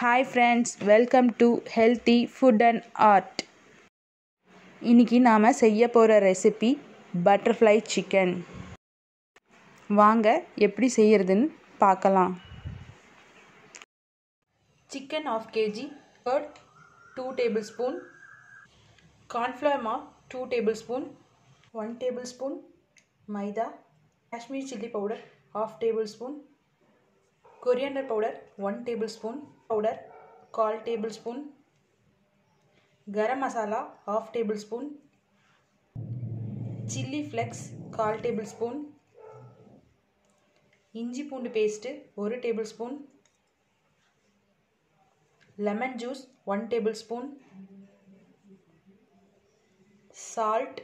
Hi friends, welcome to Healthy Food and Art. இன்னைக்கு நாம செய்ய போற ரெசிபி பட்டர்ஃப்ளை சிக்கன். வாங்க எப்படி செய்யறதுன்னு பார்க்கலாம். Chicken 1/2 kg, curd 2 tablespoon, corn flour மாவு 2 tablespoon, 1 tablespoon மைதா, Kashmiri chilli powder 1/2 tablespoon, coriander powder 1 tablespoon, powder 1/4 tablespoon, garam masala 1/2 tablespoon, chilli flakes 1/4 tablespoon, இஞ்சி பூண்டு paste 1 tablespoon, lemon juice 1 tablespoon, salt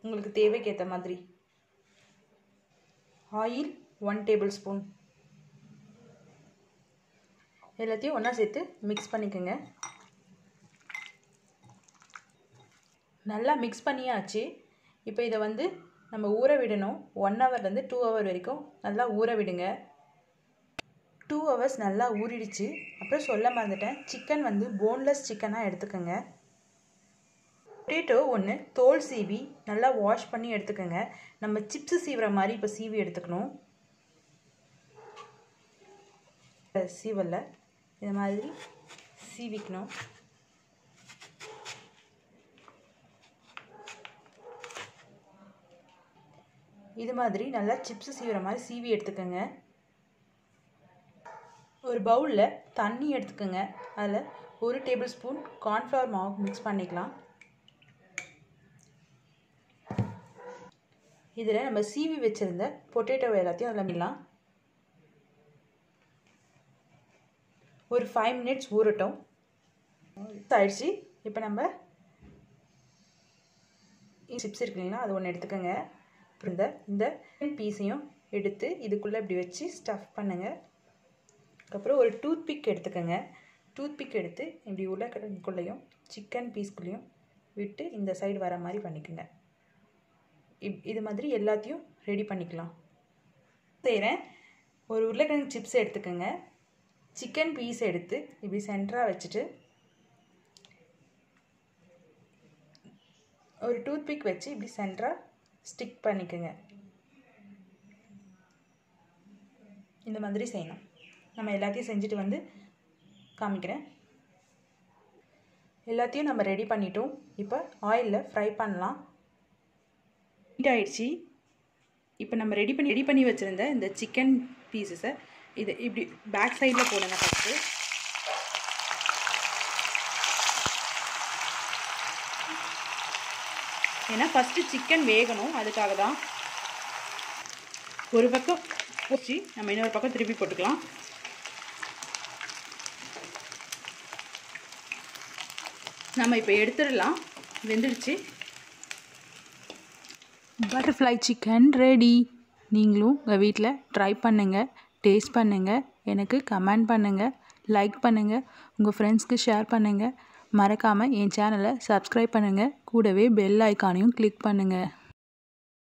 உங்களுக்கு தேவைக்கு ஏத்த மாதிரி, oil 1 tablespoon. எல்லாத்தையும் ஒண்ணா சேர்த்து mix பண்ணிக்கங்க. நல்லா mix பண்ணியாச்சு. இப்போ இத வந்து நம்ம ஊற விடணும். 1 hour ல இருந்து 2 hour வரைக்கும் நல்லா ஊற விடுங்க. 2 hours நல்லா ஊறிடுச்சு. அப்புறம் சொல்ல மறந்துட்டேன். சிக்கன் வந்து போன்லெஸ் சிக்கனா எடுத்துக்கங்க. பொட்டேட்டோ ஒன்னு தோல் சீவி நல்லா வாஷ் பண்ணி எடுத்துக்கங்க. நம்ம சிப்ஸ் சீவற மாதிரி இப்ப சீவி எடுத்துக்கணும். சீவல்ல இந்த மாதிரி சீவிக்கணும். இது மாதிரி நல்லா சிப்ஸ் சீவற மாதிரி சீவி எடுத்துக்கங்க. ஒரு பவுல்ல தண்ணி எடுத்துக்கங்க. அதுல 1 டேபிள்ஸ்பூன் கார்ன் ஃப்ளவர் மாவு mix பண்ணிக்கலாம். இதுல நம்ம சீவி வச்சிருந்த பொட்டேட்டோ எல்லாத்தையும் அதுல மில்லாம். ஒரு 5 minutes ஊறட்டும். ஆயிடுச்சு. இப்போ நம்ம சிப்ஸ் இருக்குங்களா அது ஒன்று எடுத்துக்கங்க. இந்த பீஸையும் எடுத்து இதுக்குள்ளே இப்படி வச்சு ஸ்டஃப் பண்ணுங்க. அதுக்கப்புறம் ஒரு டூத் பிக் எடுத்துக்கங்க. டூத் பிக் எடுத்து இப்படி உருளைக்கிழங்குக்குள்ளேயும் சிக்கன் பீஸ்குள்ளேயும் விட்டு இந்த சைடு வர மாதிரி பண்ணிக்கோங்க. இது மாதிரி எல்லாத்தையும் ரெடி பண்ணிக்கலாம். செய்கிறேன். ஒரு உருளைக்கிழங்கு சிப்ஸ் எடுத்துக்கோங்க. சிக்கன் பீஸ் எடுத்து இப்படி சென்டராக வச்சுட்டு ஒரு டூத் பிக் வச்சு இப்படி சென்டராக ஸ்டிக் பண்ணிக்கோங்க. இந்த மாதிரி செய்யணும். நம்ம எல்லாத்தையும் செஞ்சுட்டு வந்து காமிக்கிறேன். எல்லாத்தையும் நம்ம ரெடி பண்ணிட்டோம். இப்போ ஆயிலில் ஃப்ரை பண்ணலாம். ஹீட் ஆயிடுச்சு. இப்போ நம்ம ரெடி பண்ணி வச்சுருந்த இந்த சிக்கன் பீசஸை இது இப்படி பேக் சைடில் போடுங்க ஃபஸ்ட்டு. ஏன்னா ஃபஸ்ட்டு சிக்கன் வேகணும், அதுக்காக தான். ஒரு பக்கம் போச்சு, நம்ம இன்னொரு பக்கம் திருப்பி போட்டுக்கலாம். நம்ம இப்போ எடுத்துடலாம். வெந்துடுச்சு. Butterfly chicken ready. நீங்களும் உங்கள் வீட்டில் ட்ரை பண்ணுங்கள், டேஸ்ட் பண்ணுங்கள், எனக்கு கமெண்ட் பண்ணுங்கள், லைக் பண்ணுங்கள், உங்கள் ஃப்ரெண்ட்ஸ்க்கு ஷேர் பண்ணுங்கள். மறக்காமல் என் சேனலை சப்ஸ்கிரைப் பண்ணுங்கள். கூடவே பெல் ஐக்கானையும் கிளிக் பண்ணுங்கள்.